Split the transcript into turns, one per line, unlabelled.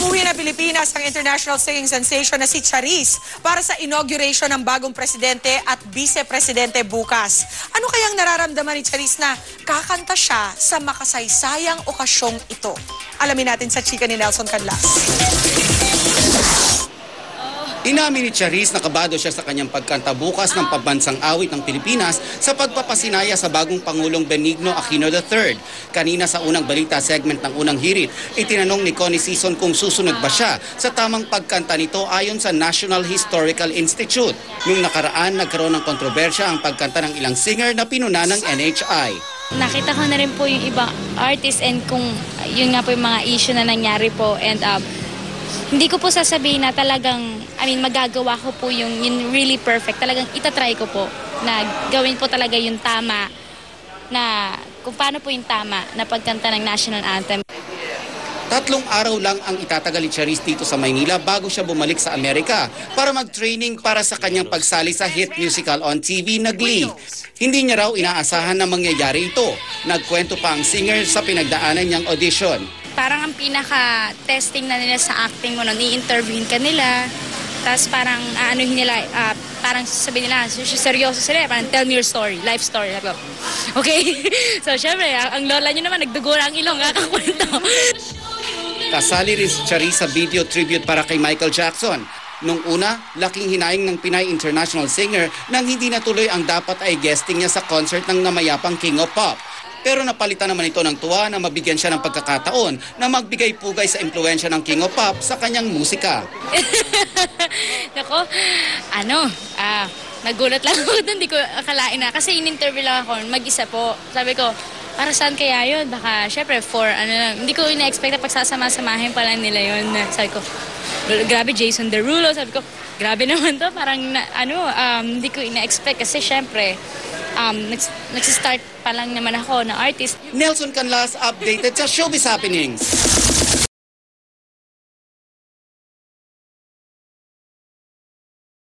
Umuwi na Pilipinas ang international singing sensation na si Charisse para sa inauguration ng bagong presidente at vice-presidente bukas. Ano kayang nararamdaman ni Charisse na kakanta siya sa makasaysayang okasyong ito? Alamin natin sa chika ni Nelson Canlas.
Inamin ni Charisse na kabado siya sa kanyang pagkanta bukas ng pambansang awit ng Pilipinas sa pagpapasinaya sa bagong Pangulong Benigno Aquino III. Kanina sa unang balita segment ng unang hirit, itinanong ni Connie Sison kung susunod ba siya sa tamang pagkanta nito ayon sa National Historical Institute. Nung nakaraan, nagkaroon ng kontrobersya ang pagkanta ng ilang singer na pinuna ng NHI.
Nakita ko na rin po yung ibang artist and kung yun nga po yung mga issue na nangyari po and hindi ko po sasabihin na talagang magagawa ko po yung really perfect. Talagang itatry ko po na gawin po talaga yung tama na kung paano po yung tama na pagkanta ng national anthem.
3 araw lang ang itatagal ni Charisse dito sa Maynila bago siya bumalik sa Amerika para mag-training para sa kanyang pagsali sa hit musical on TV na Glee. Hindi niya raw inaasahan na mangyayari ito. Nagkwento pa ang singer sa pinagdaanan niyang audition.
Parang ang pinaka-testing na nila sa acting mo, i-interviewin ka nila, tapos parang aanuhin nila, parang sabihin nila, seryoso sila, parang tell me your story, life story. Okay? So syempre, ang lola nyo naman, nagdugo na ang ilong, kakakwento.
Kasali rin si Charisse sa video tribute para kay Michael Jackson. Nung una, laking hinaing ng Pinay international singer nang hindi natuloy ang dapat ay guesting niya sa concert ng namayapang King of Pop. Pero napalitan naman ito ng tuwa na mabigyan siya ng pagkakataon na magbigay pugay sa impluensya ng King of Pop sa kanyang musika.
Nako, nagulat lang ako doon, hindi ko akalain na. Kasi in-interview lang ako, mag-isa po. Sabi ko, para saan kaya yun? Baka, syempre, hindi ko ina-expect na pagsasama-samahin pala nila yun. Sabi ko, grabe, Jason Derulo. Sabi ko, grabe naman to. Parang, hindi ko ina-expect kasi syempre, nagsistart pa lang naman ako na artist.
Nelson Canlas updated sa Showbiz Happenings.